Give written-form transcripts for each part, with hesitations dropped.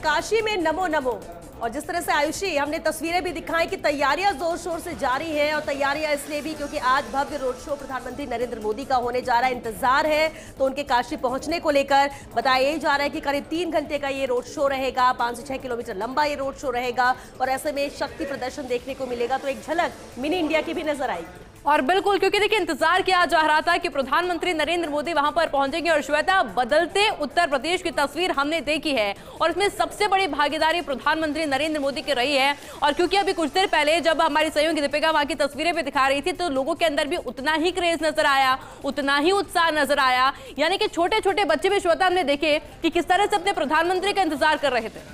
काशी में नमो नमो। और जिस तरह से आयुषी हमने तस्वीरें भी दिखाई कि तैयारियां जोर शोर से जारी हैं, और तैयारियां इसलिए भी क्योंकि आज भव्य रोड शो प्रधानमंत्री नरेंद्र मोदी का होने जा रहा है। इंतजार है तो उनके काशी पहुंचने को लेकर बताया यही जा रहा है कि करीब 3 घंटे का ये रोड शो रहेगा, 5 से 6 किलोमीटर लंबा ये रोड शो रहेगा, और ऐसे में शक्ति प्रदर्शन देखने को मिलेगा। तो एक झलक मिनी इंडिया की भी नजर आएगी। और बिल्कुल, क्योंकि देखिए इंतजार किया जा रहा था कि प्रधानमंत्री नरेंद्र मोदी वहां पर पहुंचेंगे। और श्वेता, बदलते उत्तर प्रदेश की तस्वीर हमने देखी है और इसमें सबसे बड़ी भागीदारी प्रधानमंत्री नरेंद्र मोदी की रही है। और क्योंकि अभी कुछ देर पहले जब हमारी सहयोगी दीपिका वहां की तस्वीरें भी दिखा रही थी तो लोगों के अंदर भी उतना ही क्रेज नजर आया, उतना ही उत्साह नजर आया। यानी कि छोटे छोटे बच्चे भी, श्वेता, हमने देखे कि किस तरह से अपने प्रधानमंत्री का इंतजार कर रहे थे।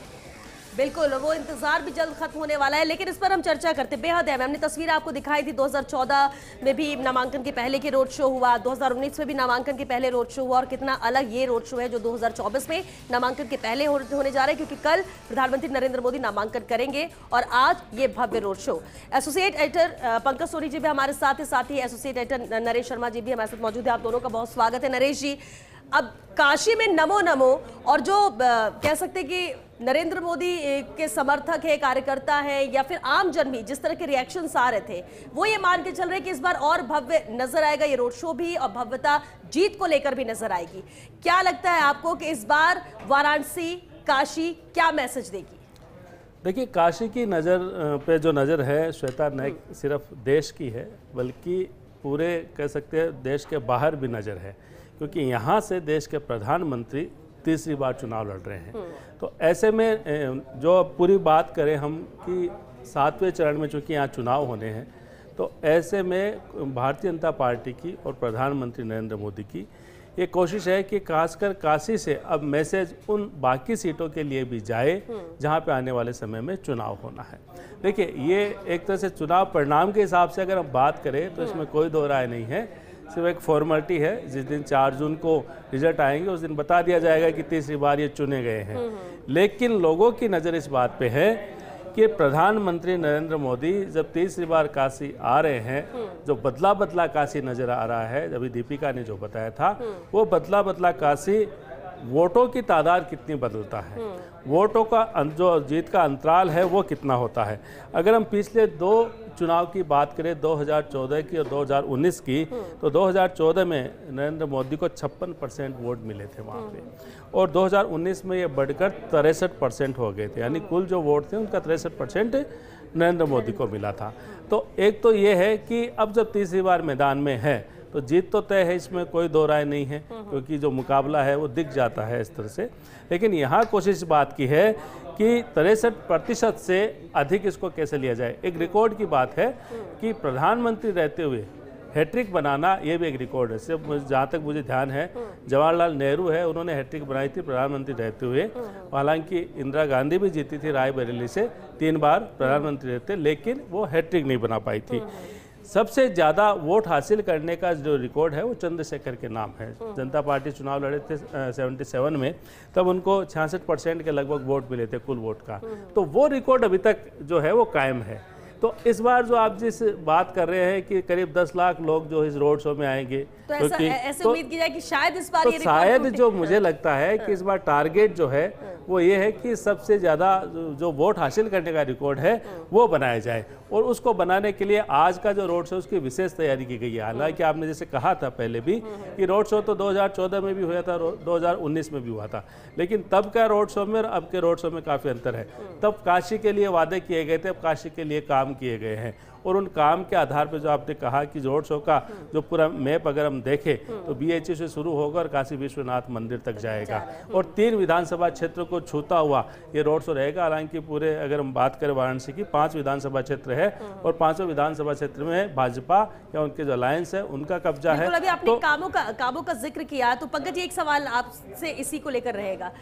बिल्कुल, वो इंतजार भी जल्द खत्म होने वाला है, लेकिन इस पर हम चर्चा करते बेहद है। हमने तस्वीर आपको दिखाई थी 2014 में भी नामांकन के पहले की रोड शो हुआ, 2019 में भी नामांकन के पहले रोड शो हुआ, और कितना अलग ये रोड शो है जो 2024 में नामांकन के पहले होने जा रहा है, क्योंकि कल प्रधानमंत्री नरेंद्र मोदी नामांकन करेंगे और आज ये भव्य road show. Associate editor Pankaj Soni ji भी हमारे साथ ही एसोसिएट एडिटर नरेश शर्मा जी भी हमारे साथ मौजूद है। आप दोनों का बहुत स्वागत है। नरेश जी, अब काशी में नमो नमो, और जो कह सकते कि नरेंद्र मोदी के समर्थक है, कार्यकर्ता है, या फिर आम जन भी जिस तरह के रिएक्शंस आ रहे थे, वो ये मान के चल रहे कि इस बार और भव्य नजर आएगा ये रोड शो भी, और भव्यता जीत को लेकर भी नजर आएगी। क्या लगता है आपको कि इस बार वाराणसी, काशी क्या मैसेज देगी? देखिए, काशी की नज़र पे जो नज़र है श्वेता, न सिर्फ देश की है बल्कि पूरे कह सकते हैं देश के बाहर भी नज़र है, क्योंकि यहाँ से देश के प्रधानमंत्री तीसरी बार चुनाव लड़ रहे हैं। तो ऐसे में जो पूरी बात करें हम कि 7वें चरण में चूँकि यहाँ चुनाव होने हैं, तो ऐसे में भारतीय जनता पार्टी की और प्रधानमंत्री नरेंद्र मोदी की ये कोशिश है कि खासकर काशी से अब मैसेज उन बाकी सीटों के लिए भी जाए जहाँ पे आने वाले समय में चुनाव होना है। देखिए, ये एक तरह से चुनाव परिणाम के हिसाब से अगर हम बात करें तो इसमें कोई दो राय नहीं है, सिर्फ एक फॉर्मेलिटी है। जिस दिन 4 जून को रिजल्ट आएंगे उस दिन बता दिया जाएगा कि तीसरी बार ये चुने गए हैं। लेकिन लोगों की नज़र इस बात पे है कि प्रधानमंत्री नरेंद्र मोदी जब तीसरी बार काशी आ रहे हैं, जो बदला बदला काशी नज़र आ रहा है, अभी दीपिका ने जो बताया था, वो बदला बदला काशी वोटों की तादाद कितनी बदलता है, वोटों का जो जीत का अंतराल है वो कितना होता है। अगर हम पिछले 2 चुनाव की बात करें, 2014 की और 2019 की, तो 2014 में नरेंद्र मोदी को 56% वोट मिले थे वहाँ पे, और 2019 में ये बढ़कर 63% हो गए थे। यानी कुल जो वोट थे उनका 63% नरेंद्र मोदी को मिला था। तो एक तो ये है कि अब जब तीसरी बार मैदान में है तो जीत तो तय है, इसमें कोई दो राय नहीं है, क्योंकि जो मुकाबला है वो दिख जाता है इस तरह से। लेकिन यहाँ कोशिश बात की है कि 63% से अधिक इसको कैसे लिया जाए। एक रिकॉर्ड की बात है कि प्रधानमंत्री रहते हुए हैट्रिक बनाना, ये भी एक रिकॉर्ड है। सिर्फ जहाँ तक मुझे ध्यान है, जवाहरलाल नेहरू है, उन्होंने हैट्रिक बनाई थी प्रधानमंत्री रहते हुए। हालांकि इंदिरा गांधी भी जीती थी रायबरेली से, 3 बार प्रधानमंत्री रहते, लेकिन वो हैट्रिक नहीं बना पाई थी। सबसे ज़्यादा वोट हासिल करने का जो रिकॉर्ड है वो चंद्रशेखर के नाम है। जनता पार्टी चुनाव लड़े थे 77 में, तब उनको 66% के लगभग वोट मिले थे कुल वोट का। तो वो रिकॉर्ड अभी तक जो है वो कायम है। तो इस बार जो आप जिस बात कर रहे हैं कि करीब 10 लाख लोग जो इस रोड शो में आएंगे, तो ऐसे उम्मीद की जाए कि शायद इस बार तो ये शायद जो मुझे लगता है कि इस बार टारगेट जो है वो ये है कि सबसे ज़्यादा जो वोट हासिल करने का रिकॉर्ड है वो बनाया जाए, और उसको बनाने के लिए आज का जो रोड शो उसकी विशेष तैयारी की गई है। हालांकि आपने जैसे कहा था पहले भी कि रोड शो तो 2014 में भी हुआ था, 2019 में भी हुआ था, लेकिन तब का रोड शो में और अब के रोड शो में काफ़ी अंतर है। तब काशी के लिए वादे किए गए थे, अब काशी के लिए काम किए गए हैं, और उन काम के आधार पर जो आपने कहा कि रोड शो का जो पूरा मैप अगर हम देखें तो BHU से शुरू होकर और काशी विश्वनाथ मंदिर तक जाएगा, और 3 विधानसभा क्षेत्र को छूता हुआ ये रोड शो रहेगा। हालांकि पूरे अगर हम बात करें वाराणसी की 5 विधानसभा क्षेत्र है, और 5 विधानसभा क्षेत्र में भाजपा या उनके जो अलायंस है उनका कब्जा है। अभी आपने कामों का जिक्र किया, तो पंकज जी एक सवाल आपसे इसी को लेकर रहेगा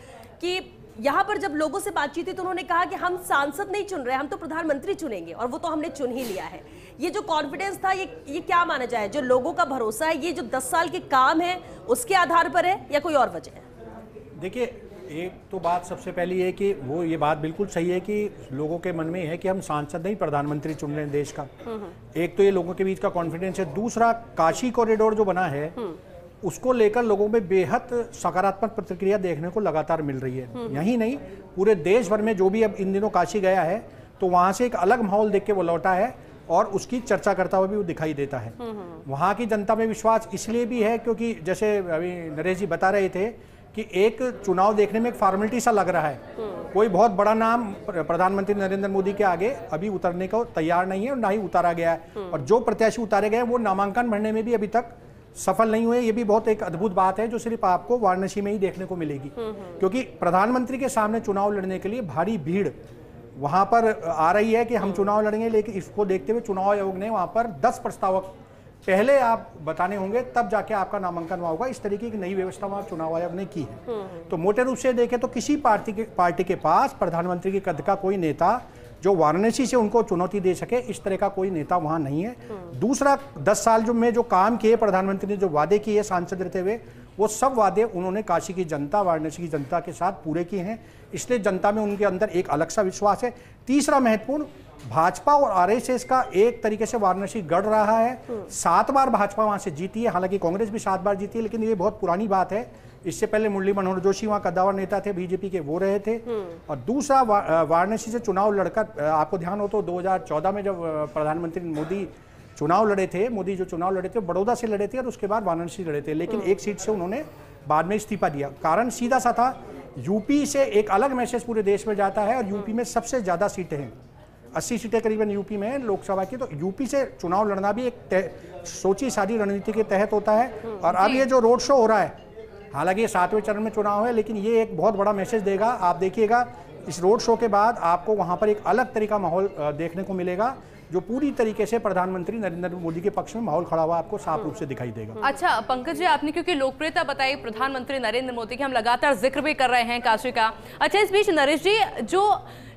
कि यहाँ पर जब लोगों से बातचीत हुई तो उन्होंने कहा कि हम सांसद नहीं चुन रहे, हम तो प्रधानमंत्री चुनेंगे, और वो तो हमने चुन ही लिया है। ये जो कॉन्फिडेंस था, ये क्या माना जाए? जो लोगों का भरोसा है, ये जो 10 साल के काम है उसके आधार पर है या कोई और वजह है? देखिए, एक तो बात सबसे पहली है कि वो ये बात बिल्कुल सही है कि लोगों के मन में है कि हम सांसद नहीं प्रधानमंत्री चुन रहे हैं देश का। एक तो ये लोगों के बीच का कॉन्फिडेंस है। दूसरा, काशी कॉरिडोर जो बना है उसको लेकर लोगों में बेहद सकारात्मक प्रतिक्रिया देखने को लगातार मिल रही है। यही नहीं, पूरे देश भर में जो भी अब इन दिनों काशी गया है तो वहाँ से एक अलग माहौल देख के वो लौटा है और उसकी चर्चा करता हुआ भी वो दिखाई देता है। वहाँ की जनता में विश्वास इसलिए भी है क्योंकि जैसे अभी नरेश जी बता रहे थे कि एक चुनाव देखने में एक फॉर्मेलिटी सा लग रहा है। कोई बहुत बड़ा नाम प्रधानमंत्री नरेंद्र मोदी के आगे अभी उतरने को तैयार नहीं है और ना ही उतारा गया है, और जो प्रत्याशी उतारे गए वो नामांकन भरने में भी अभी तक सफल नहीं हुए। ये भी बहुत एक अद्भुत बात है जो सिर्फ आपको वाराणसी में ही देखने को मिलेगी, क्योंकि प्रधानमंत्री के सामने चुनाव लड़ने के लिए भारी भीड़ वहां पर आ रही है कि हम चुनाव लड़ेंगे, लेकिन इसको देखते हुए चुनाव आयोग ने वहां पर 10 प्रस्तावक पहले आप बताने होंगे तब जाके आपका नामांकन हुआ होगा। इस तरीके की नई व्यवस्था वहां चुनाव आयोग ने की है। तो मोटे रूप से देखें तो किसी पार्टी के पास प्रधानमंत्री के कद का कोई नेता जो वाराणसी से उनको चुनौती दे सके, इस तरह का कोई नेता वहां नहीं है। दूसरा, 10 साल में जो काम किए प्रधानमंत्री ने, जो वादे किए सांसद रहते हुए, वो सब वादे उन्होंने काशी की जनता, वाराणसी की जनता के साथ पूरे किए हैं। इसलिए जनता में उनके अंदर एक अलग सा विश्वास है। तीसरा महत्वपूर्ण, भाजपा और आरएसएस का एक तरीके से वाराणसी गढ़ रहा है। 7 बार भाजपा वहां से जीती है, हालांकि कांग्रेस भी 7 बार जीती है, लेकिन ये बहुत पुरानी बात है। इससे पहले मुरली मनोहर जोशी वहां कद्दावर नेता थे बीजेपी के, वो रहे थे। और दूसरा, वाराणसी से चुनाव लड़कर, आपको ध्यान हो तो 2014 में जब प्रधानमंत्री मोदी चुनाव लड़े थे, मोदी जो चुनाव लड़े थे बड़ौदा से लड़े थे और उसके बाद वाराणसी लड़े थे, लेकिन एक सीट से उन्होंने बाद में इस्तीफा दिया। कारण सीधा सा था, यूपी से एक अलग मैसेज पूरे देश में जाता है और यूपी में सबसे ज्यादा सीटें हैं, 80 सीटें करीबन यूपी में है लोकसभा की। तो यूपी से चुनाव लड़ना भी एक सोची सारी रणनीति के तहत होता है। और अब ये जो रोड शो हो रहा है, हालांकि ये 7वें चरण में चुनाव है, लेकिन ये एक बहुत बड़ा मैसेज देगा। आप देखिएगा इस रोड शो के बाद आपको वहां पर एक अलग तरीका माहौल देखने को मिलेगा, जो पूरी तरीके से प्रधानमंत्री नरेंद्र मोदी के पक्ष में माहौल खड़ा हुआ आपको साफ रूप से दिखाई देगा। अच्छा पंकज जी, आपने क्योंकि लोकप्रियता बताई प्रधानमंत्री नरेंद्र मोदी की, हम लगातार जिक्र भी कर रहे हैं काशी का। अच्छा, इस बीच नरेश जी, जो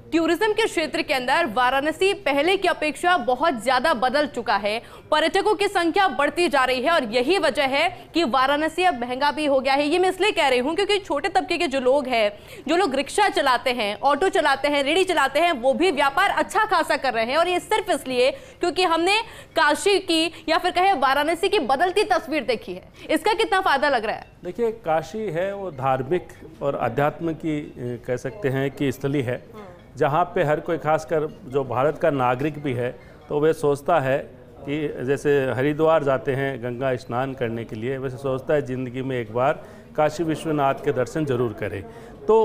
टूरिज्म के क्षेत्र के अंदर वाराणसी पहले की अपेक्षा बहुत ज्यादा बदल चुका है, पर्यटकों की संख्या बढ़ती जा रही है और यही वजह है कि वाराणसी अब महंगा भी हो गया है। ये मैं इसलिए कह रही हूं क्योंकि छोटे तबके के जो लोग हैं, जो लोग रिक्शा चलाते हैं, ऑटो चलाते हैं, रेहड़ी चलाते हैं, वो भी व्यापार अच्छा खासा कर रहे हैं। और ये सिर्फ इसलिए क्योंकि हमने काशी की या फिर कहे वाराणसी की बदलती तस्वीर देखी है। इसका कितना फायदा लग रहा है? देखिए, काशी है वो धार्मिक और अध्यात्म की कह सकते हैं कि स्थली है, जहाँ पे हर कोई, खासकर जो भारत का नागरिक भी है, तो वे सोचता है कि जैसे हरिद्वार जाते हैं गंगा स्नान करने के लिए, वैसे सोचता है ज़िंदगी में एक बार काशी विश्वनाथ के दर्शन जरूर करें। तो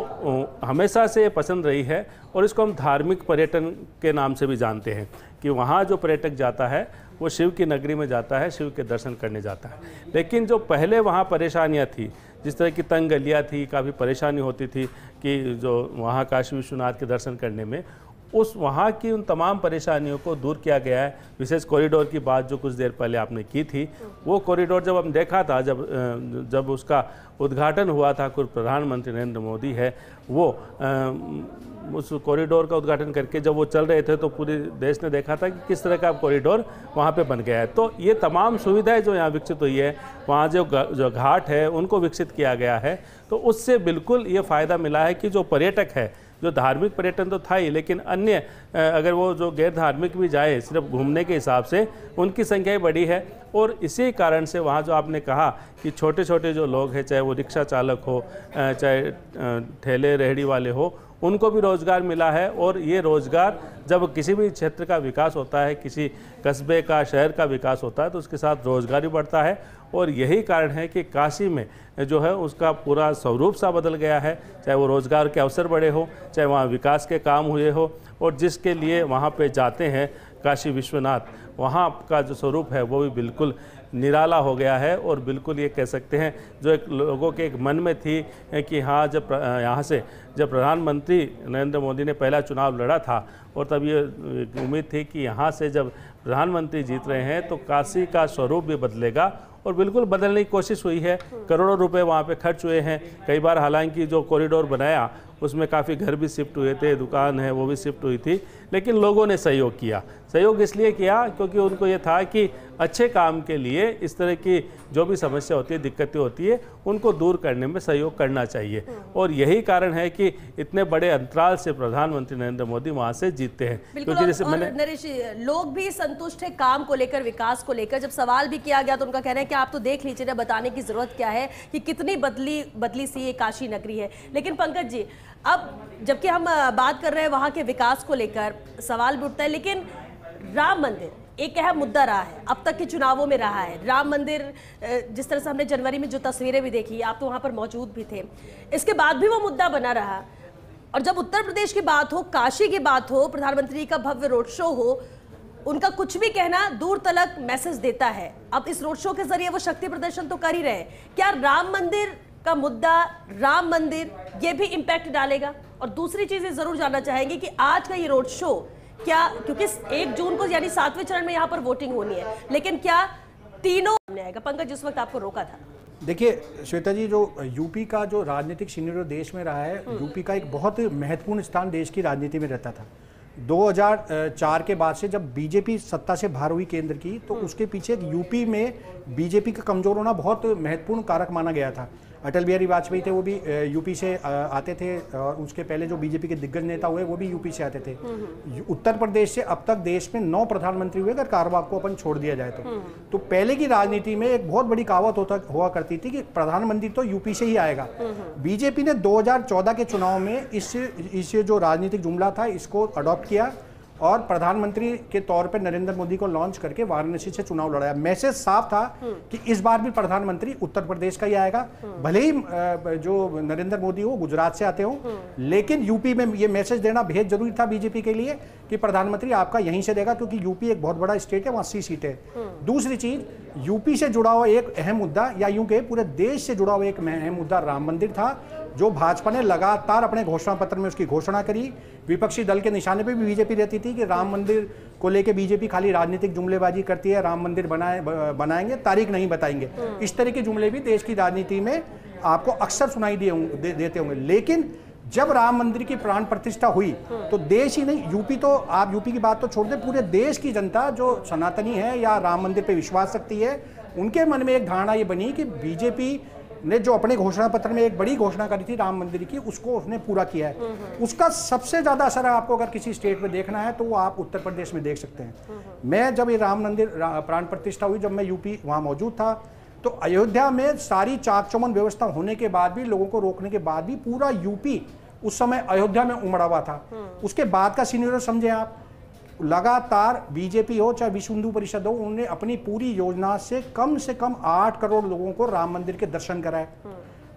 हमेशा से ये पसंद रही है और इसको हम धार्मिक पर्यटन के नाम से भी जानते हैं कि वहाँ जो पर्यटक जाता है वो शिव की नगरी में जाता है, शिव के दर्शन करने जाता है। लेकिन जो पहले वहाँ परेशानियाँ थी, जिस तरह की तंग गलियाँ थी, काफ़ी परेशानी होती थी कि जो वहाँ काशी विश्वनाथ के दर्शन करने में, उस वहाँ की उन तमाम परेशानियों को दूर किया गया है। विशेष कॉरिडोर की बात जो कुछ देर पहले आपने की थी, वो कॉरिडोर जब हम देखा था, जब उसका उद्घाटन हुआ था, खुद प्रधानमंत्री नरेंद्र मोदी है वो उस कॉरिडोर का उद्घाटन करके जब वो चल रहे थे, तो पूरे देश ने देखा था कि किस तरह का कॉरिडोर वहाँ पे बन गया है। तो ये तमाम सुविधाएं जो यहाँ विकसित हुई है, वहाँ जो घाट है उनको विकसित किया गया है, तो उससे बिल्कुल ये फ़ायदा मिला है कि जो पर्यटक है, जो धार्मिक पर्यटन तो था ही, लेकिन अन्य अगर वो जो गैर धार्मिक भी जाए सिर्फ घूमने के हिसाब से, उनकी संख्या बढ़ी है। और इसी कारण से वहाँ जो आपने कहा कि छोटे छोटे जो लोग हैं, चाहे वो रिक्शा चालक हो, चाहे ठेले रेहड़ी वाले हो, उनको भी रोज़गार मिला है। और ये रोज़गार, जब किसी भी क्षेत्र का विकास होता है, किसी कस्बे का, शहर का विकास होता है, तो उसके साथ रोज़गार भी बढ़ता है। और यही कारण है कि काशी में जो है उसका पूरा स्वरूप सा बदल गया है, चाहे वो रोज़गार के अवसर बढ़े हो, चाहे वहाँ विकास के काम हुए हो, और जिसके लिए वहाँ पे जाते हैं काशी विश्वनाथ, वहाँ का जो स्वरूप है वो भी बिल्कुल निराला हो गया है। और बिल्कुल ये कह सकते हैं जो एक लोगों के एक मन में थी कि हाँ, जब यहाँ से जब प्रधानमंत्री नरेंद्र मोदी ने पहला चुनाव लड़ा था, और तब ये उम्मीद थी कि यहाँ से जब प्रधानमंत्री जीत रहे हैं तो काशी का स्वरूप भी बदलेगा, और बिल्कुल बदलने की कोशिश हुई है। करोड़ों रुपए वहाँ पे खर्च हुए हैं। कई बार हालांकि जो कॉरिडोर बनाया उसमें काफ़ी घर भी शिफ्ट हुए थे, दुकान है वो भी शिफ्ट हुई थी, लेकिन लोगों ने सहयोग किया। सहयोग इसलिए किया क्योंकि उनको ये था कि अच्छे काम के लिए इस तरह की जो भी समस्या होती है, दिक्कतें होती है, उनको दूर करने में सहयोग करना चाहिए। और यही कारण है कि इतने बड़े अंतराल से प्रधानमंत्री नरेंद्र मोदी वहाँ से जीतते हैं। क्योंकि जैसे मैंने नरेश, लोग भी संतुष्ट है काम को लेकर, विकास को लेकर। जब सवाल भी किया गया तो उनका कहना है कि आप तो देख लीजिए ना, बताने की जरूरत क्या है कि कितनी बदली सी ये काशी नगरी है। लेकिन पंकज जी, अब जबकि हम बात कर रहे हैं वहाँ के विकास को लेकर, सवाल भी उठता है, लेकिन राम मंदिर एक अहम मुद्दा रहा है, अब तक के चुनावों में रहा है। राम मंदिर, जिस तरह से हमने जनवरी में जो तस्वीरें भी देखी, आप तो वहाँ पर मौजूद भी थे, इसके बाद भी वो मुद्दा बना रहा। और जब उत्तर प्रदेश की बात हो, काशी की बात हो, प्रधानमंत्री का भव्य रोड शो हो, उनका कुछ भी कहना दूर तलक मैसेज देता है। अब इस रोड शो के जरिए वो शक्ति प्रदर्शन तो कर ही रहे, क्या राम मंदिर का मुद्दा, राम मंदिर, ये भी इम्पैक्ट डालेगा? और दूसरी चीज ये जरूर जानना चाहेंगे कि आज का ये रोड शो क्या, क्योंकि 1 जून को यानी 7वें चरण में यहाँ पर वोटिंग होनी है, लेकिन क्या तीनों सामने आएगा? पंकज, उस वक्त आपको रोका था। देखिए श्वेता जी, जो यूपी का जो राजनीतिक सिनेरियो देश में रहा है, यूपी का एक बहुत महत्वपूर्ण स्थान देश की राजनीति में रहता था। 2004 के बाद से जब बीजेपी सत्ता से बाहर हुई केंद्र की, तो उसके पीछे यूपी में बीजेपी का कमजोर होना बहुत महत्वपूर्ण कारक माना गया था। अटल बिहारी वाजपेयी थे, वो भी यूपी से आते थे, और उसके पहले जो बीजेपी के दिग्गज नेता हुए वो भी यूपी से आते थे। उत्तर प्रदेश से अब तक देश में 9 प्रधानमंत्री हुए, अगर कारवां को अपन छोड़ दिया जाए तो पहले की राजनीति में एक बहुत बड़ी कहावत हुआ करती थी कि प्रधानमंत्री तो यूपी से ही आएगा। बीजेपी ने 2014 के चुनाव में इस जो राजनीतिक जुमला था इसको अडॉप्ट किया और प्रधानमंत्री के तौर पर नरेंद्र मोदी को लॉन्च करके वाराणसी से चुनाव लड़ाया। मैसेज साफ था कि इस बार भी प्रधानमंत्री उत्तर प्रदेश का ही आएगा, भले ही जो नरेंद्र मोदी हो गुजरात से आते हो, लेकिन यूपी में ये मैसेज देना बेहद जरूरी था बीजेपी के लिए कि प्रधानमंत्री आपका यहीं से देगा, क्योंकि यूपी एक बहुत बड़ा स्टेट है, वहाँ 80 सीटें है। दूसरी चीज, यूपी से जुड़ा हुआ एक अहम मुद्दा, या यूं कहे पूरे देश से जुड़ा हुआ एक अहम मुद्दा राम मंदिर था, जो भाजपा ने लगातार अपने घोषणा पत्र में उसकी घोषणा करी। विपक्षी दल के निशाने पे भी बीजेपी रहती थी कि राम मंदिर को लेके बीजेपी खाली राजनीतिक जुमलेबाजी करती है, राम मंदिर बनाएंगे, तारीख नहीं बताएंगे। इस तरह के जुमले भी देश की राजनीति में आपको अक्सर सुनाई देते होंगे। लेकिन जब राम मंदिर की प्राण प्रतिष्ठा हुई तो देश ही नहीं, यूपी तो आप यूपी की बात तो छोड़ दें, पूरे देश की जनता जो सनातनी है या राम मंदिर पे विश्वास रखती है, उनके मन में एक धारणा ये बनी कि बीजेपी ने जो अपने घोषणा पत्र में एक बड़ी घोषणा करी थी राम मंदिर की, उसको उसने पूरा किया है। उसका सबसे ज्यादा असर आपको अगर किसी स्टेट में देखना है तो वो आप उत्तर प्रदेश में देख सकते हैं। मैं जब ये राम मंदिर प्राण प्रतिष्ठा हुई, जब मैं यूपी वहां मौजूद था, तो अयोध्या में सारी चाक चौबंद व्यवस्था होने के बाद भी, लोगों को रोकने के बाद भी, पूरा यूपी उस समय अयोध्या में उमड़ा हुआ था। उसके बाद का सीनियर समझे आप, लगातार बीजेपी हो चाहे विश्व हिंदू परिषद हो, उन्होंने अपनी पूरी योजना से कम 8 करोड़ लोगों को राम मंदिर के दर्शन कराए,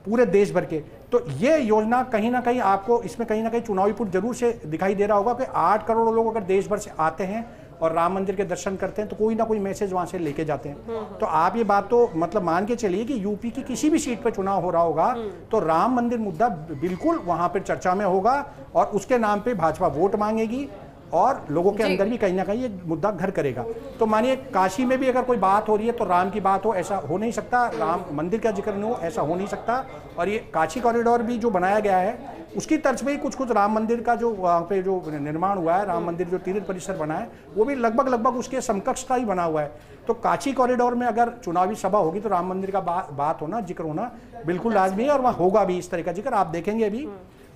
पूरे देश भर के। तो ये योजना कहीं ना कहीं आपको इसमें कहीं ना कहीं चुनावी पुट जरूर से दिखाई दे रहा होगा कि 8 करोड़ लोग अगर देश भर से आते हैं और राम मंदिर के दर्शन करते हैं तो कोई ना कोई मैसेज वहां से लेके जाते हैं। तो आप ये बात तो मतलब मान के चलिए कि यूपी की किसी भी सीट पर चुनाव हो रहा होगा तो राम मंदिर मुद्दा बिल्कुल वहां पर चर्चा में होगा, और उसके नाम पे भाजपा वोट मांगेगी और लोगों के अंदर भी कहीं ना कहीं ये मुद्दा घर करेगा। तो मानिए काशी में भी अगर कोई बात हो रही है तो राम की बात हो, ऐसा हो नहीं सकता, राम मंदिर का जिक्र नहीं हो, ऐसा हो नहीं सकता। और ये काशी कॉरिडोर भी जो बनाया गया है उसकी तर्ज पे ही कुछ राम मंदिर का जो वहाँ पे जो निर्माण हुआ है, राम मंदिर जो तीर्थ परिसर बना है, वो भी लगभग उसके समकक्ष का ही बना हुआ है। तो काशी कॉरिडोर में अगर चुनावी सभा होगी तो राम मंदिर का बात होना, जिक्र होना बिल्कुल लाजमी है, और वहाँ होगा भी इस तरह का जिक्र। आप देखेंगे अभी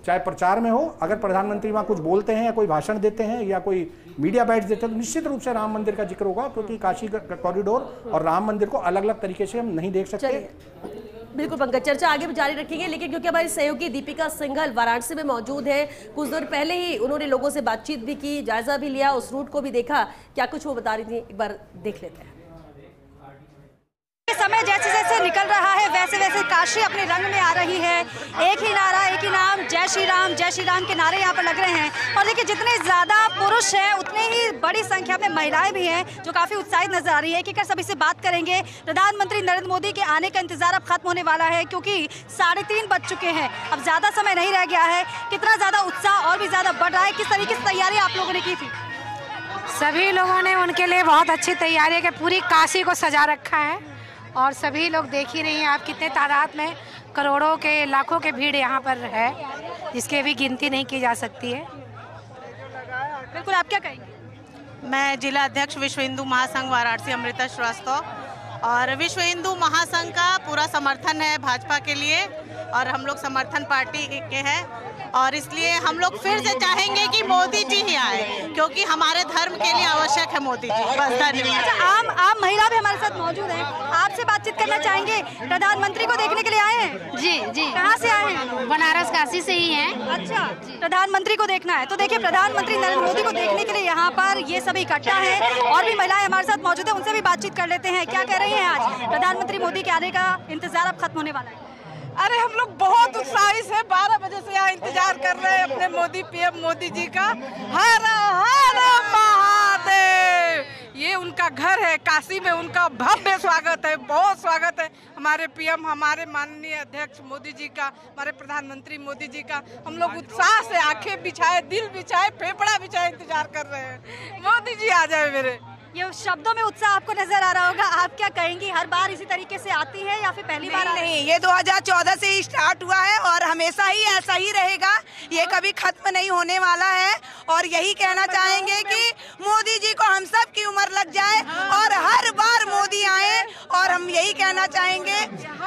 चाहे प्रचार में हो, अगर प्रधानमंत्री वहां कुछ बोलते हैं या कोई भाषण देते हैं या कोई मीडिया बाइट्स देते हैं तो निश्चित रूप से राम मंदिर का जिक्र होगा, क्योंकि काशी कॉरिडोर और राम मंदिर को अलग अलग तरीके से हम नहीं देख सकते। बिल्कुल पंकज, चर्चा आगे भी जारी रखेंगे, लेकिन क्योंकि हमारी सहयोगी दीपिका सिंघल वाराणसी में मौजूद है, कुछ देर पहले ही उन्होंने लोगों से बातचीत भी की, जायजा भी लिया, उस रूट को भी देखा, क्या कुछ वो बता रही थी, एक बार देख लेते हैं। समय जैसे जैसे निकल रहा है वैसे वैसे काशी अपने रंग में आ रही है। एक ही नारा, एक ही नाम, जय श्री राम के नारे यहाँ पर लग रहे हैं। और देखिए जितने ज्यादा पुरुष हैं उतने ही बड़ी संख्या में महिलाएं भी हैं जो काफी उत्साहित नजर आ रही है। कि सभी से बात करेंगे। प्रधानमंत्री नरेंद्र मोदी के आने का इंतजार अब खत्म होने वाला है, क्योंकि 3:30 बज चुके हैं, अब ज्यादा समय नहीं रह गया है। कितना ज्यादा उत्साह और भी ज्यादा बढ़ रहा है, किस तरीके से तैयारी आप लोगों ने की थी? सभी लोगों ने उनके लिए बहुत अच्छी तैयारी की, पूरी काशी को सजा रखा है और सभी लोग देख ही रही हैं आप कितने तादाद में करोड़ों के लाखों के भीड़ यहाँ पर है, जिसकी अभी गिनती नहीं की जा सकती है। बिल्कुल, आप क्या कहेंगे? मैं जिला अध्यक्ष विश्व हिंदू महासंघ वाराणसी अमृता श्रीवास्तव, और विश्व हिंदू महासंघ का पूरा समर्थन है भाजपा के लिए, और हम लोग समर्थन पार्टी के हैं, और इसलिए हम लोग फिर से चाहेंगे कि मोदी जी ही आए, क्योंकि हमारे धर्म के लिए आवश्यक है मोदी जी। बस धन्यवाद। अच्छा, आम महिला भी हमारे साथ मौजूद है, आपसे बातचीत करना चाहेंगे। प्रधानमंत्री को देखने के लिए आए हैं? जी जी। कहाँ से आए हैं? बनारस काशी से ही हैं। अच्छा, प्रधानमंत्री को देखना है। तो देखिए, प्रधानमंत्री नरेंद्र मोदी को देखने के लिए यहाँ पर ये सभी इकट्ठा है, और भी महिलाएं हमारे साथ मौजूद है, उनसे भी बातचीत कर लेते हैं। क्या कह रही हैं? आज प्रधानमंत्री मोदी के आने का इंतजार अब खत्म होने वाला है। अरे हम लोग बहुत उत्साहित हैं, 12 बजे से यहाँ इंतजार कर रहे हैं अपने मोदी, पीएम मोदी जी का। हर हर महादेव, ये उनका घर है, काशी में उनका भव्य स्वागत है, बहुत स्वागत है हमारे पीएम, हमारे माननीय अध्यक्ष मोदी जी का, हमारे प्रधानमंत्री मोदी जी का। हम लोग उत्साह से आंखें बिछाए, दिल बिछाए, फेफड़ा बिछाए इंतजार कर रहे हैं, मोदी जी आ जाए मेरे। ये शब्दों में उत्साह आपको नजर आ रहा होगा, आप क्या कहेंगी? हर बार इसी तरीके से आती है या फिर पहली बार? नहीं, ये 2014 से ही स्टार्ट हुआ है और हमेशा ही ऐसा ही रहेगा, ये कभी खत्म नहीं होने वाला है। और यही कहना चाहेंगे कि मोदी जी को हम सब की उम्र लग जाए और हर बार मोदी आए, और हम यही कहना चाहेंगे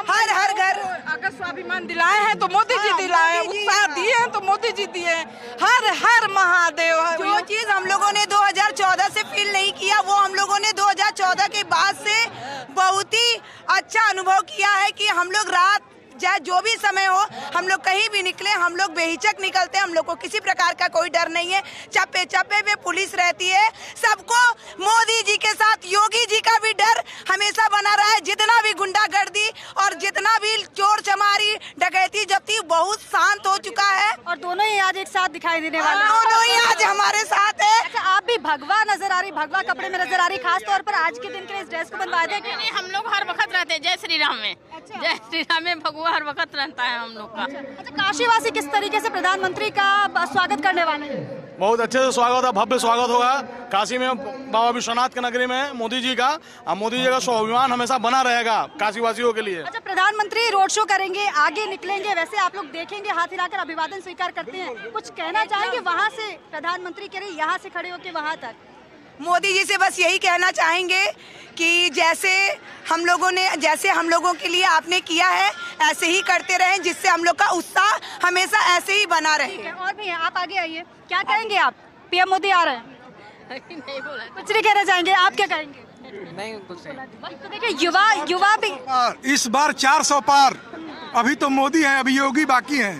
हर हर घर अगर स्वाभिमान दिलाए हैं तो मोदी जी दिलाए, उत्साह दिए हैं तो मोदी जी दिए। हर हर महादेव। जो चीज हम लोगों ने 2014 से फील नहीं किया, वो हम लोगों ने 2014 के बाद से बहुत ही अच्छा अनुभव किया है कि हम लोग रात चाहे जो भी समय हो, हम लोग कहीं भी निकले, हम लोग बेहिचक निकलते हैं, हम लोग को किसी प्रकार का कोई डर नहीं है। चप्पे चप्पे पे पुलिस रहती है, सबको मोदी जी के साथ योगी जी का भी डर हमेशा बना रहा है। जितना भी गुंडागर्दी और जितना भी चोर चमारी डकैती जब्ती बहुत शांत हो चुका है, और दोनों ही आज एक साथ दिखाई देने वाले हैं। दोनों ही आज हमारे साथ है। अच्छा, आप भी भगवा नजर आ रही, भगवा कपड़े में नजर आ रही, खास तौर पर आज के दिन के इस ड्रेस को बनवाए थे? हम लोग हर वक्त रहते हैं जय श्री राम में। अच्छा। जय श्री राम में भगवा हर वक्त रहता है हम लोग का। अच्छा, काशीवासी किस तरीके से प्रधानमंत्री का स्वागत करने वाले हैं? बहुत अच्छे से स्वागत है, भव्य स्वागत होगा काशी में, बाबा विश्वनाथ के नगरी में मोदी जी का। मोदी जी का स्वाभिमान हमेशा बना रहेगा काशीवासियों के लिए। अच्छा, प्रधानमंत्री रोड शो करेंगे, आगे निकलेंगे, वैसे आप लोग देखेंगे हाथ हिलाकर अभिवादन स्वीकार करते हैं, कुछ कहना चाहेंगे वहाँ से प्रधानमंत्री के लिए, यहाँ से खड़े होकर वहाँ तक? मोदी जी से बस यही कहना चाहेंगे कि जैसे हम लोगों के लिए आपने किया है, ऐसे ही करते रहें, जिससे हम लोग का उत्साह हमेशा ऐसे ही बना रहे। और भी आप आगे आइए, क्या कहेंगे आप? पीएम मोदी आ रहे हैं। नहीं बोला, कुछ नहीं कहना चाहेंगे, आप क्या कहेंगे? नहीं, कुछ नहीं। तो देखिए, युवा भी इस बार 400 पार। अभी तो मोदी है, अभी योगी बाकी है।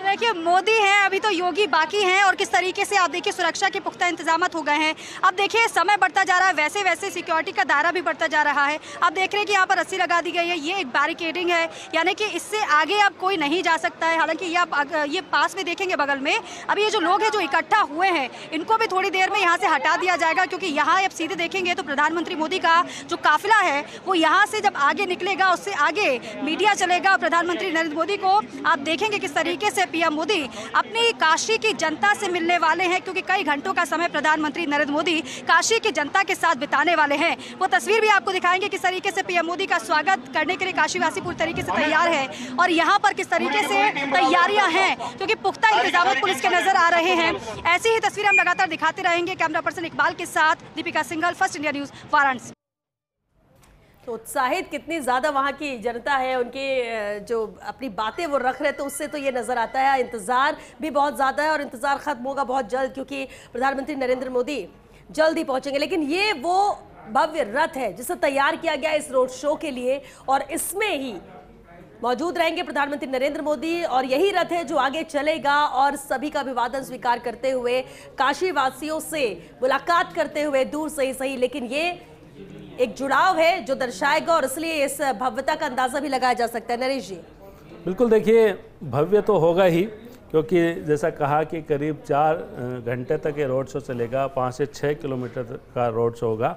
देखिए, मोदी हैं, अभी तो योगी बाकी हैं, और किस तरीके से आप देखिए सुरक्षा के पुख्ता इंतजाम हो गए हैं। अब देखिए, समय बढ़ता जा रहा है, वैसे वैसे सिक्योरिटी का दायरा भी बढ़ता जा रहा है। आप देख रहे हैं कि यहाँ पर रस्सी लगा दी गई है, ये एक बैरिकेडिंग है, यानी कि इससे आगे अब कोई नहीं जा सकता है। हालांकि ये पास में देखेंगे बगल में, अब ये जो लोग हैं जो इकट्ठा हुए हैं, इनको भी थोड़ी देर में यहाँ से हटा दिया जाएगा, क्योंकि यहाँ अब सीधे देखेंगे तो प्रधानमंत्री मोदी का जो काफिला है वो यहाँ से जब आगे निकलेगा, उससे आगे मीडिया चलेगा। प्रधानमंत्री नरेंद्र मोदी को आप देखेंगे किस तरीके से पीएम मोदी अपनी काशी की जनता से मिलने वाले हैं, क्योंकि कई घंटों का समय प्रधानमंत्री नरेंद्र मोदी काशी की जनता के साथ बिताने वाले हैं। वो तस्वीर भी आपको दिखाएंगे किस तरीके से पीएम मोदी का स्वागत करने के लिए काशीवासी पूरी तरीके से तैयार है, और यहाँ पर किस तरीके से तैयारियां हैं, क्योंकि पुख्ता इंतजाम पुलिस के नजर आ रहे हैं। ऐसी ही तस्वीर हम लगातार दिखाते रहेंगे। कैमरा पर्सन इकबाल के साथ Deepika Singhal, first India news, Varanasi. तो उत्साहित कितनी ज़्यादा वहाँ की जनता है, उनके जो अपनी बातें वो रख रहे, तो उससे तो ये नज़र आता है। इंतज़ार भी बहुत ज़्यादा है, और इंतज़ार ख़त्म होगा बहुत जल्द, क्योंकि प्रधानमंत्री नरेंद्र मोदी जल्द ही पहुँचेंगे। लेकिन ये वो भव्य रथ है जिसे तैयार किया गया इस रोड शो के लिए, और इसमें ही मौजूद रहेंगे प्रधानमंत्री नरेंद्र मोदी, और यही रथ है जो आगे चलेगा और सभी का अभिवादन स्वीकार करते हुए, काशी वासियों से मुलाकात करते हुए, दूर से ही सही, लेकिन ये एक जुड़ाव है जो दर्शाएगा, और इसलिए इस भव्यता का अंदाजा भी लगाया जा सकता है। नरेश जी, बिल्कुल, देखिए भव्य तो होगा ही, क्योंकि जैसा कहा कि करीब 4 घंटे तक ये रोड शो चलेगा, 5 से 6 किलोमीटर का रोड शो होगा।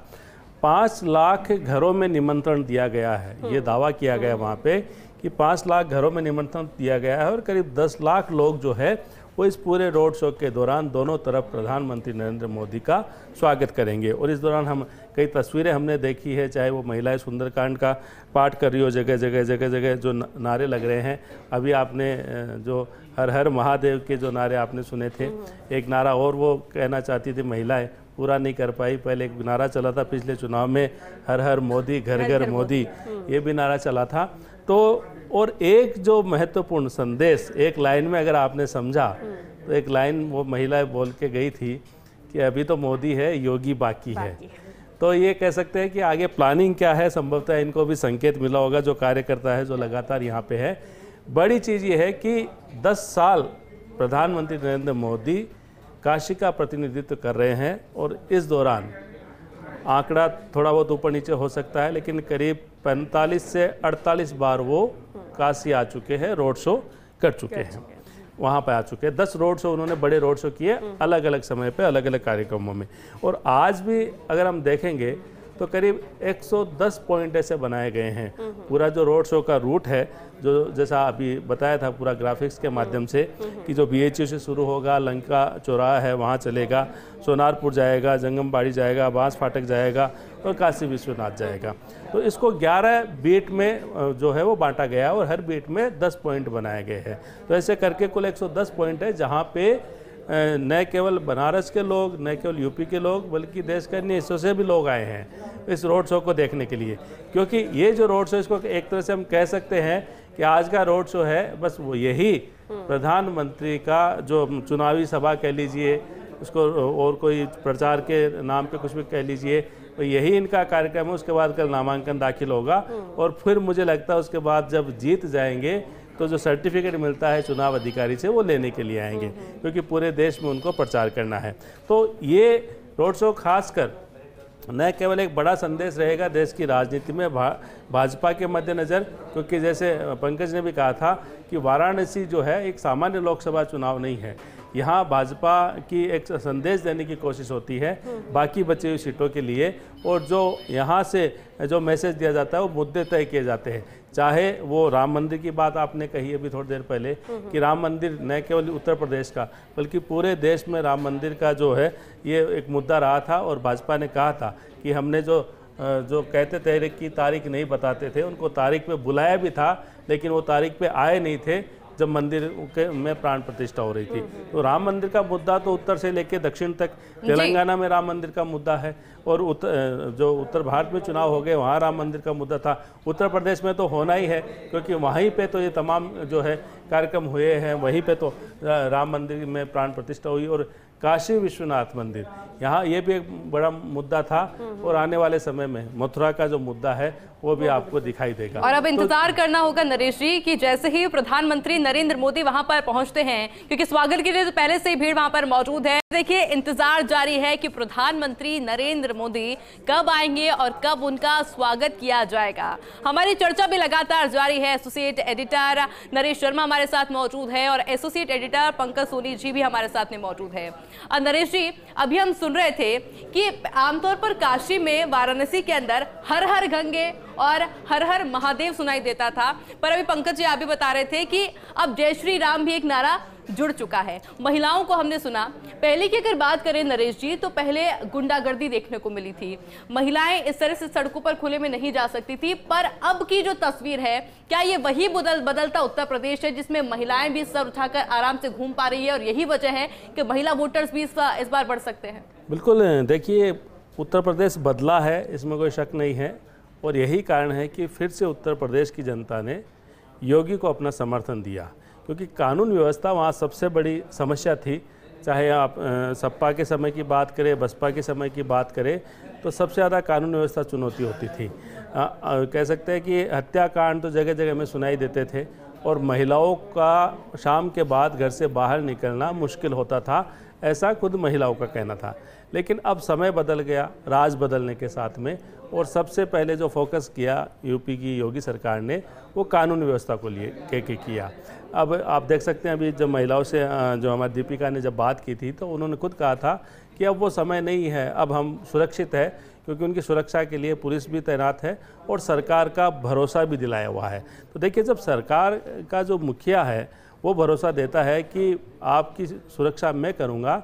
5 लाख घरों में निमंत्रण दिया गया है, ये दावा किया गया वहाँ पे कि 5 लाख घरों में निमंत्रण दिया गया है, और करीब 10 लाख लोग जो है वो इस पूरे रोड शो के दौरान दोनों तरफ प्रधानमंत्री नरेंद्र मोदी का स्वागत करेंगे। और इस दौरान हम कई तस्वीरें हमने देखी है, चाहे वो महिलाएं सुंदरकांड का पाठ कर रही हो, जगह जगह जो नारे लग रहे हैं। अभी आपने जो हर हर महादेव के जो नारे आपने सुने थे, एक नारा और वो कहना चाहती थी महिलाएं, पूरा नहीं कर पाई। पहले एक नारा चला था पिछले चुनाव में, हर हर मोदी घर घर मोदी, ये भी नारा चला था। तो और एक जो महत्वपूर्ण संदेश एक लाइन में अगर आपने समझा, तो एक लाइन वो महिलाएं बोल के गई थी कि अभी तो मोदी है, योगी बाकी है। तो ये कह सकते हैं कि आगे प्लानिंग क्या है, संभवतः इनको भी संकेत मिला होगा जो कार्यकर्ता है, जो लगातार यहाँ पे है। बड़ी चीज़ ये है कि 10 साल प्रधानमंत्री नरेंद्र मोदी काशी का प्रतिनिधित्व कर रहे हैं, और इस दौरान आंकड़ा थोड़ा बहुत ऊपर नीचे हो सकता है, लेकिन करीब 45 से 48 बार वो काशी आ चुके हैं, रोड शो कर चुके हैं, वहाँ पे आ चुके हैं। 10 रोड शो उन्होंने, बड़े रोड शो किए अलग अलग समय पे, अलग अलग कार्यक्रमों में। और आज भी अगर हम देखेंगे तो करीब 110 पॉइंट ऐसे बनाए गए हैं। पूरा जो रोड शो का रूट है, जो जैसा अभी बताया था पूरा ग्राफिक्स के माध्यम से, कि जो BHU से शुरू होगा, लंका चौराहा है वहाँ चलेगा, सोनारपुर जाएगा, जंगमबाड़ी जाएगा, बांस फाटक जाएगा और काशी विश्वनाथ जाएगा। तो इसको 11 बीट में जो है वो बांटा गया, और हर बीट में 10 पॉइंट बनाए गए हैं। तो ऐसे करके कुल 110 पॉइंट है, जहाँ पे न केवल बनारस के लोग, न केवल यूपी के लोग, बल्कि देश के अन्य हिस्सों से भी लोग आए हैं इस रोड शो को देखने के लिए। क्योंकि ये जो रोड शो, इसको एक तरह से हम कह सकते हैं कि आज का रोड शो है, बस वो यही प्रधानमंत्री का जो चुनावी सभा कह लीजिए उसको, और कोई प्रचार के नाम पे कुछ भी कह लीजिए, तो यही इनका कार्यक्रम है। उसके बाद कल नामांकन दाखिल होगा, और फिर मुझे लगता है उसके बाद जब जीत जाएंगे तो जो सर्टिफिकेट मिलता है चुनाव अधिकारी से, वो लेने के लिए आएंगे, क्योंकि पूरे देश में उनको प्रचार करना है। तो ये रोड शो खासकर न केवल एक बड़ा संदेश रहेगा देश की राजनीति में भाजपा के मद्देनज़र, क्योंकि जैसे पंकज ने भी कहा था कि वाराणसी जो है एक सामान्य लोकसभा चुनाव नहीं है, यहाँ भाजपा की एक संदेश देने की कोशिश होती है बाकी बची हुई सीटों के लिए। और जो यहाँ से जो मैसेज दिया जाता है वो मुद्दे तय किए जाते हैं, चाहे वो राम मंदिर की बात आपने कही अभी थोड़ी देर पहले कि राम मंदिर न केवल उत्तर प्रदेश का बल्कि पूरे देश में राम मंदिर का जो है ये एक मुद्दा रहा था। और भाजपा ने कहा था कि हमने जो कहते थे कि तारीख नहीं बताते थे, उनको तारीख पे बुलाया भी था, लेकिन वो तारीख पे आए नहीं थे जब मंदिर के में प्राण प्रतिष्ठा हो रही थी। तो राम मंदिर का मुद्दा तो उत्तर से लेकर दक्षिण तक, तेलंगाना में राम मंदिर का मुद्दा है, और जो उत्तर भारत में चुनाव हो गए वहाँ राम मंदिर का मुद्दा था। उत्तर प्रदेश में तो होना ही है, क्योंकि वहीं पे तो ये तमाम जो है कार्यक्रम हुए हैं, वहीं पे तो राम मंदिर में प्राण प्रतिष्ठा हुई। और काशी विश्वनाथ मंदिर, यहाँ ये भी एक बड़ा मुद्दा था, और आने वाले समय में मथुरा का जो मुद्दा है वो भी आपको दिखाई देगा। और अब इंतजार करना होगा नरेश जी कि जैसे ही प्रधानमंत्री नरेंद्र मोदी वहां पर पहुंचते हैं, क्योंकि स्वागत के लिए तो पहले से ही भीड़ वहां पर मौजूद है। देखिए इंतजार जारी है कि प्रधानमंत्री नरेंद्र मोदी कब आएंगे और कब उनका स्वागत किया जाएगा। हमारी चर्चा भी लगातार जारी है। एसोसिएट एडिटर नरेश शर्मा हमारे साथ मौजूद है, और एसोसिएट एडिटर पंकज सोनी जी भी हमारे साथ में मौजूद है। नरेश जी, अभी हम सुन रहे थे कि आमतौर पर काशी में, वाराणसी के अंदर हर हर गंगे और हर हर महादेव सुनाई देता था, पर अभी पंकज जी आप भी बता रहे थे कि अब जय श्री राम भी एक नारा जुड़ चुका है। महिलाओं को हमने सुना, पहले की अगर बात करें नरेश जी, तो पहले गुंडागर्दी देखने को मिली थी, महिलाएं इस तरह से सड़कों पर खुले में नहीं जा सकती थी। पर अब की जो तस्वीर है, क्या ये वही बदलता उत्तर प्रदेश है जिसमें महिलाएं भी सर उठाकर आराम से घूम पा रही है, और यही वजह है कि महिला वोटर्स भी इस बार बढ़ सकते हैं? बिल्कुल, देखिए उत्तर प्रदेश बदला है, इसमें कोई शक नहीं है, और यही कारण है कि फिर से उत्तर प्रदेश की जनता ने योगी को अपना समर्थन दिया, क्योंकि कानून व्यवस्था वहाँ सबसे बड़ी समस्या थी। चाहे आप सपा के समय की बात करें, बसपा के समय की बात करें, तो सबसे ज़्यादा कानून व्यवस्था चुनौती होती थी। कह सकते हैं कि हत्याकांड तो जगह जगह में सुनाई देते थे, और महिलाओं का शाम के बाद घर से बाहर निकलना मुश्किल होता था, ऐसा खुद महिलाओं का कहना था। लेकिन अब समय बदल गया, राज बदलने के साथ में, और सबसे पहले जो फोकस किया यूपी की योगी सरकार ने, वो कानून व्यवस्था को लिए किया। अब आप देख सकते हैं, अभी जब महिलाओं से जो हमारी दीपिका ने जब बात की थी, तो उन्होंने खुद कहा था कि अब वो समय नहीं है, अब हम सुरक्षित है, क्योंकि उनकी सुरक्षा के लिए पुलिस भी तैनात है और सरकार का भरोसा भी दिलाया हुआ है। तो देखिए, जब सरकार का जो मुखिया है वो भरोसा देता है कि आपकी सुरक्षा मैं करूँगा,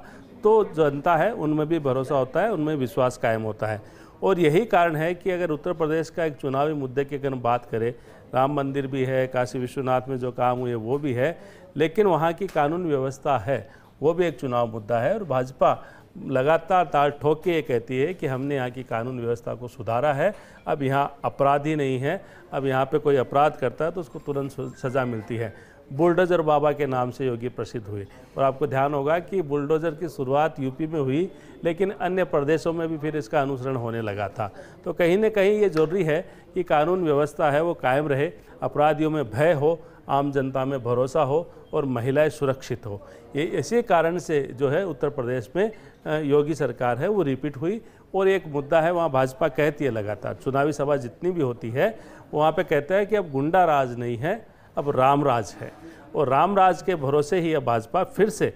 तो जनता है उनमें भी भरोसा होता है, उनमें विश्वास कायम होता है। और यही कारण है कि अगर उत्तर प्रदेश का एक चुनावी मुद्दे की अगर हम बात करें, राम मंदिर भी है, काशी विश्वनाथ में जो काम हुए वो भी है, लेकिन वहाँ की कानून व्यवस्था है वो भी एक चुनाव मुद्दा है। और भाजपा लगातार ताल ठोक के ये कहती है कि हमने यहाँ की कानून व्यवस्था को सुधारा है, अब यहाँ अपराधी नहीं है, अब यहाँ पे कोई अपराध करता है तो उसको तुरंत सज़ा मिलती है। बुलडोज़र बाबा के नाम से योगी प्रसिद्ध हुए, और आपको ध्यान होगा कि बुलडोज़र की शुरुआत यूपी में हुई, लेकिन अन्य प्रदेशों में भी फिर इसका अनुसरण होने लगा था। तो कहीं न कहीं ये ज़रूरी है कि कानून व्यवस्था है वो कायम रहे, अपराधियों में भय हो, आम जनता में भरोसा हो और महिलाएं सुरक्षित हो। ये इसी कारण से जो है उत्तर प्रदेश में योगी सरकार है वो रिपीट हुई। और एक मुद्दा है, वहाँ भाजपा कहती है लगातार, चुनावी सभा जितनी भी होती है वहाँ पे कहता है कि अब गुंडा राज नहीं है, अब राम राज है। और राम राज के भरोसे ही अब भाजपा फिर से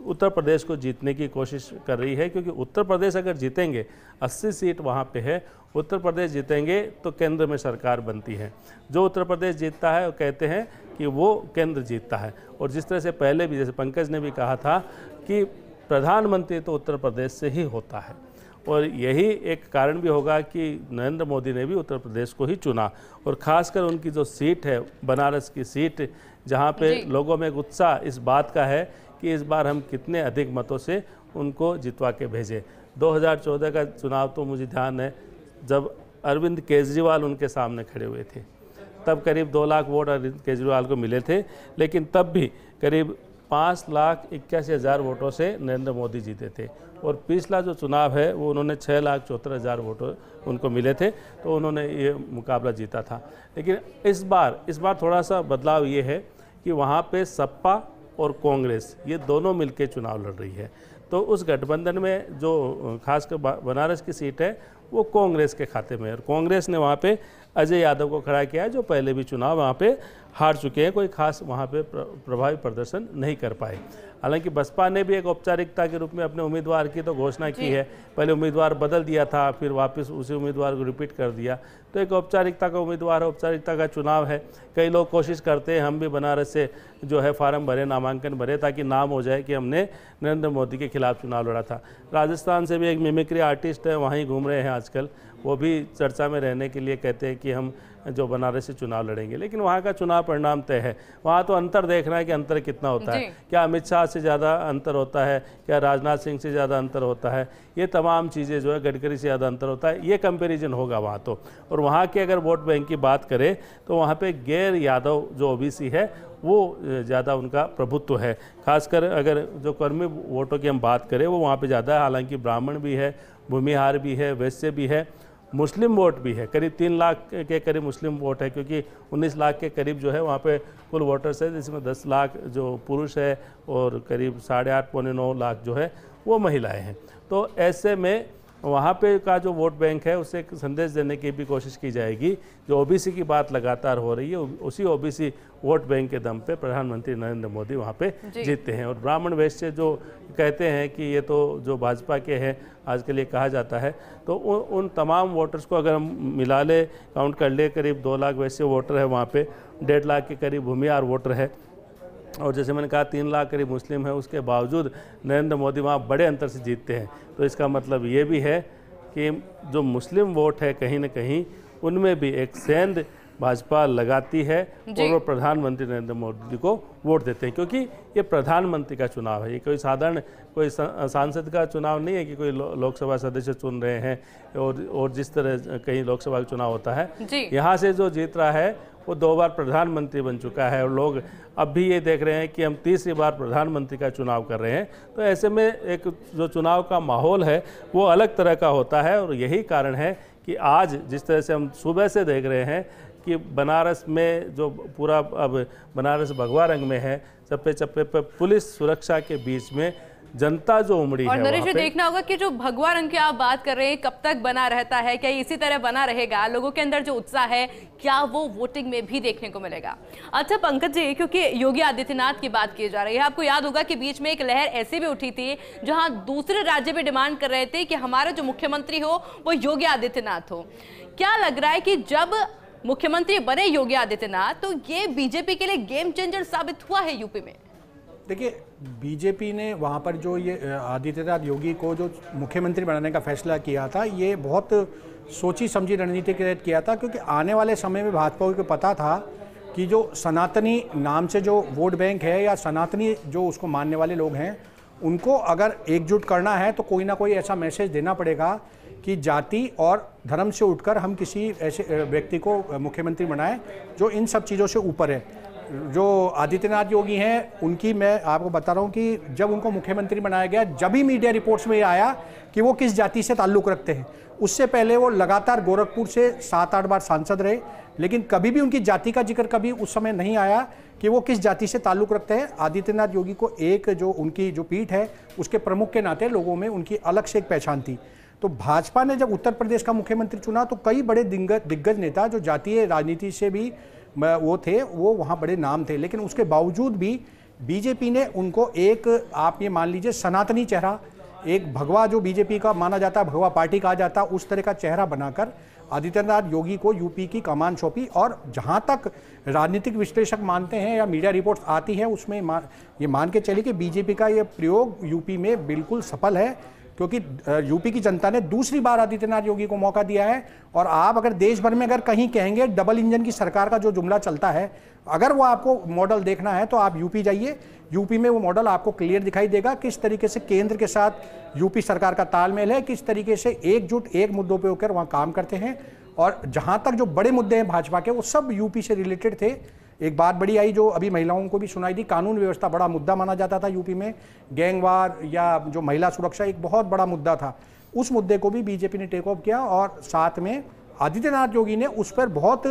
उत्तर प्रदेश को जीतने की कोशिश कर रही है, क्योंकि उत्तर प्रदेश अगर जीतेंगे, 80 सीट वहाँ पे है, उत्तर प्रदेश जीतेंगे तो केंद्र में सरकार बनती है। जो उत्तर प्रदेश जीतता है वो कहते हैं कि वो केंद्र जीतता है। और जिस तरह से पहले भी, जैसे पंकज ने भी कहा था कि प्रधानमंत्री तो उत्तर प्रदेश से ही होता है, और यही एक कारण भी होगा कि नरेंद्र मोदी ने भी उत्तर प्रदेश को ही चुना। और ख़ासकर उनकी जो सीट है, बनारस की सीट, जहाँ पे लोगों में उत्साह इस बात का है कि इस बार हम कितने अधिक मतों से उनको जितवा के भेजें। 2014 का चुनाव तो मुझे ध्यान है, जब अरविंद केजरीवाल उनके सामने खड़े हुए थे, तब करीब 2 लाख वोट अरविंद केजरीवाल को मिले थे, लेकिन तब भी करीब 5,81,000 वोटों से नरेंद्र मोदी जीते थे। और पिछला जो चुनाव है वो उन्होंने 6,74,000 वोटों उनको मिले थे, तो उन्होंने ये मुकाबला जीता था। लेकिन इस बार थोड़ा सा बदलाव ये है कि वहाँ पे सपा और कांग्रेस ये दोनों मिलकर चुनाव लड़ रही है। तो उस गठबंधन में जो खासकर बनारस की सीट है वो कांग्रेस के खाते में है, और कांग्रेस ने वहाँ पे अजय यादव को खड़ा किया है, जो पहले भी चुनाव वहाँ पे हार चुके हैं, कोई खास वहाँ पे प्रभावी प्रदर्शन नहीं कर पाए। हालांकि बसपा ने भी एक औपचारिकता के रूप में अपने उम्मीदवार की तो घोषणा की है, पहले उम्मीदवार बदल दिया था, फिर वापस उसी उम्मीदवार को रिपीट कर दिया, तो एक औपचारिकता का उम्मीदवार है, औपचारिकता का चुनाव है। कई लोग कोशिश करते हैं, हम भी बनारस से जो है फार्म भरे, नामांकन भरे, ताकि नाम हो जाए कि हमने नरेंद्र मोदी के खिलाफ चुनाव लड़ा था। राजस्थान से भी एक मिमिक्री आर्टिस्ट है, वहीं घूम रहे हैं आजकल, वो भी चर्चा में रहने के लिए कहते हैं कि हम जो बनारस से चुनाव लड़ेंगे, लेकिन वहाँ का चुनाव परिणाम तय है। वहाँ तो अंतर देखना है कि अंतर कितना होता है, क्या अमित शाह से ज़्यादा अंतर होता है, क्या राजनाथ सिंह से ज़्यादा अंतर होता है, ये तमाम चीज़ें जो है, गडकरी से ज़्यादा अंतर होता है, ये कंपैरिजन होगा वहाँ तो। और वहाँ के अगर वोट बैंक की बात करें तो वहाँ पे गैर यादव जो ओबीसी है वो ज़्यादा उनका प्रभुत्व है। खासकर अगर जो कर्मी वोटों की हम बात करें वो वहाँ पे ज़्यादा है, हालांकि ब्राह्मण भी है, भूमिहार भी है, वैश्य भी है, मुस्लिम वोट भी है, करीब 3 लाख के करीब मुस्लिम वोट है, क्योंकि 19 लाख के करीब जो है वहाँ पे कुल वोटर्स है, जिसमें 10 लाख जो पुरुष है और करीब 8.5 पौने 9 लाख जो है वो महिलाएं हैं। तो ऐसे में वहाँ पे का जो वोट बैंक है उससे एक संदेश देने की भी कोशिश की जाएगी। जो ओबीसी की बात लगातार हो रही है, उसी ओबीसी वोट बैंक के दम पे प्रधानमंत्री नरेंद्र मोदी वहाँ पे जीतते हैं। और ब्राह्मण वैश्य जो कहते हैं कि ये तो जो भाजपा के हैं आज के लिए कहा जाता है, तो उन तमाम वोटर्स को अगर हम मिला ले, काउंट कर ले, करीब 2 लाख वैश्य वोटर है वहाँ पे, 1.5 लाख के करीब भूमिहार वोटर है, और जैसे मैंने कहा 3 लाख करीब मुस्लिम है। उसके बावजूद नरेंद्र मोदी वहाँ बड़े अंतर से जीतते हैं। तो इसका मतलब ये भी है कि जो मुस्लिम वोट है कहीं न कहीं उनमें भी एक सेंध भाजपा लगाती है और वो प्रधानमंत्री नरेंद्र मोदी को वोट देते हैं, क्योंकि ये प्रधानमंत्री का चुनाव है, ये कोई साधारण कोई सांसद का चुनाव नहीं है कि कोई लोकसभा सदस्य चुन रहे हैं और जिस तरह कहीं लोकसभा का चुनाव होता है। यहाँ से जो जीत रहा है वो 2 बार प्रधानमंत्री बन चुका है, और लोग अब भी ये देख रहे हैं कि हम तीसरी बार प्रधानमंत्री का चुनाव कर रहे हैं। तो ऐसे में एक जो चुनाव का माहौल है वो अलग तरह का होता है, और यही कारण है कि आज जिस तरह से हम सुबह से देख रहे हैं कि बनारस में जो पूरा अब बनारस भगवा रंग में है, चप्पे चप्पे पर पुलिस सुरक्षा के बीच में जनता जो उमड़ी है। और नरेश जी देखना होगा कि जो भगवा रंग की आप बात कर रहे हैं कब तक बना रहता है, क्या इसी तरह बना रहेगा, लोगों के अंदर जो उत्साह है क्या वो वोटिंग में भी देखने को मिलेगा। अच्छा पंकज जी, क्योंकि योगी आदित्यनाथ की बात की जा रही है, आपको याद होगा कि बीच में एक लहर ऐसी भी उठी थी जहां दूसरे राज्य भी डिमांड कर रहे थे कि हमारा जो मुख्यमंत्री हो वो योगी आदित्यनाथ हो। क्या लग रहा है कि जब मुख्यमंत्री बने योगी आदित्यनाथ, तो ये बीजेपी के लिए गेम चेंजर साबित हुआ है यूपी में। देखिए, बीजेपी ने वहाँ पर जो ये आदित्यनाथ योगी को जो मुख्यमंत्री बनाने का फैसला किया था, ये बहुत सोची समझी रणनीति के तहत किया था, क्योंकि आने वाले समय में भाजपा को पता था कि जो सनातनी नाम से जो वोट बैंक है या सनातनी जो उसको मानने वाले लोग हैं, उनको अगर एकजुट करना है तो कोई ना कोई ऐसा मैसेज देना पड़ेगा कि जाति और धर्म से उठकर हम किसी ऐसे व्यक्ति को मुख्यमंत्री बनाएं जो इन सब चीज़ों से ऊपर है। जो आदित्यनाथ योगी हैं, उनकी मैं आपको बता रहा हूं कि जब उनको मुख्यमंत्री बनाया गया, जब ही मीडिया रिपोर्ट्स में आया कि वो किस जाति से ताल्लुक़ रखते हैं, उससे पहले वो लगातार गोरखपुर से 7-8 बार सांसद रहे, लेकिन कभी भी उनकी जाति का जिक्र कभी उस समय नहीं आया कि वो किस जाति से ताल्लुक़ रखते हैं। आदित्यनाथ योगी को एक जो उनकी जो पीठ है उसके प्रमुख के नाते लोगों में उनकी अलग से एक पहचान थी। तो भाजपा ने जब उत्तर प्रदेश का मुख्यमंत्री चुना तो कई बड़े दिग्गज नेता जो जातीय राजनीति से भी वो थे, वो वहाँ बड़े नाम थे, लेकिन उसके बावजूद भी बीजेपी ने उनको एक, आप ये मान लीजिए, सनातनी चेहरा, एक भगवा जो बीजेपी का माना जाता, भगवा पार्टी कहा जाता, उस तरह का चेहरा बनाकर आदित्यनाथ योगी को यूपी की कमान सौंपी। और जहाँ तक राजनीतिक विश्लेषक मानते हैं या मीडिया रिपोर्ट्स आती है, उसमें ये मान के चलिए कि बीजेपी का ये प्रयोग यूपी में बिल्कुल सफल है, क्योंकि यूपी की जनता ने दूसरी बार आदित्यनाथ योगी को मौका दिया है। और आप अगर देश भर में अगर कहीं कहेंगे डबल इंजन की सरकार का जो जुमला चलता है, अगर वो आपको मॉडल देखना है तो आप यूपी जाइए। यूपी में वो मॉडल आपको क्लियर दिखाई देगा, किस तरीके से केंद्र के साथ यूपी सरकार का तालमेल है, किस तरीके से एकजुट एक मुद्दों पे होकर वहाँ काम करते हैं। और जहाँ तक जो बड़े मुद्दे हैं भाजपा के, वो सब यूपी से रिलेटेड थे। एक बात बड़ी आई जो अभी महिलाओं को भी सुनाई दी, कानून व्यवस्था बड़ा मुद्दा माना जाता था यूपी में, गैंगवार या जो महिला सुरक्षा एक बहुत बड़ा मुद्दा था। उस मुद्दे को भी बीजेपी ने टेक ऑफ किया और साथ में आदित्यनाथ योगी ने उस पर बहुत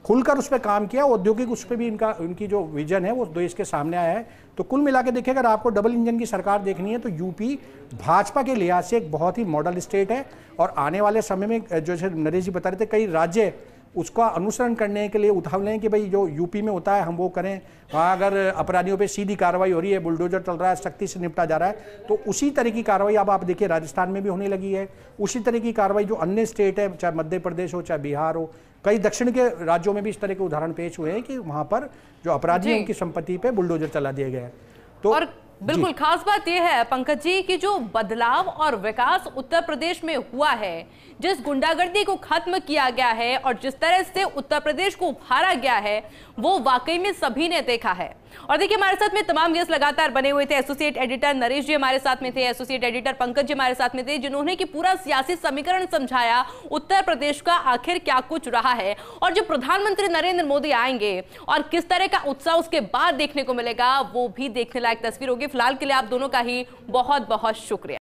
खुलकर उस पर काम किया। औद्योगिक उस पर भी उनकी जो विजन है वो देश के सामने आया है। तो कुल मिला के देखिए, अगर आपको डबल इंजन की सरकार देखनी है तो यूपी भाजपा के लिहाज से एक बहुत ही मॉडल स्टेट है। और आने वाले समय में जैसे नरेश जी बता रहे थे, कई राज्य उसका अनुसरण करने के लिए उठाव लें कि भाई जो यूपी में होता है हम वो करें। वहाँ अगर अपराधियों पे सीधी कार्रवाई हो रही है, बुलडोजर चल रहा है, सख्ती से निपटा जा रहा है, तो उसी तरह की कार्रवाई अब आप देखिए राजस्थान में भी होने लगी है। उसी तरह की कार्रवाई जो अन्य स्टेट है, चाहे मध्य प्रदेश हो, चाहे बिहार हो, कई दक्षिण के राज्यों में भी इस तरह के उदाहरण पेश हुए हैं कि वहाँ पर जो अपराधियों की संपत्ति पे बुलडोजर चला दिया गया है। तो और बिल्कुल खास बात यह है पंकज जी कि जो बदलाव और विकास उत्तर प्रदेश में हुआ है, जिस गुंडागर्दी को खत्म किया गया है और जिस तरह से उत्तर प्रदेश को उभारा गया है, वो वाकई में सभी ने देखा है। और देखिए, हमारे साथ में तमाम गेस्ट लगातार बने हुए थे। एसोसिएट एडिटर नरेश जी हमारे साथ में थे, एसोसिएट एडिटर पंकज जी हमारे साथ में थे, जिन्होंने कि पूरा सियासी समीकरण समझाया उत्तर प्रदेश का आखिर क्या कुछ रहा है और जो प्रधानमंत्री नरेंद्र मोदी आएंगे और किस तरह का उत्साह उसके बाद देखने को मिलेगा, वो भी देखने लायक तस्वीर होगी। फिलहाल के लिए आप दोनों का ही बहुत बहुत शुक्रिया।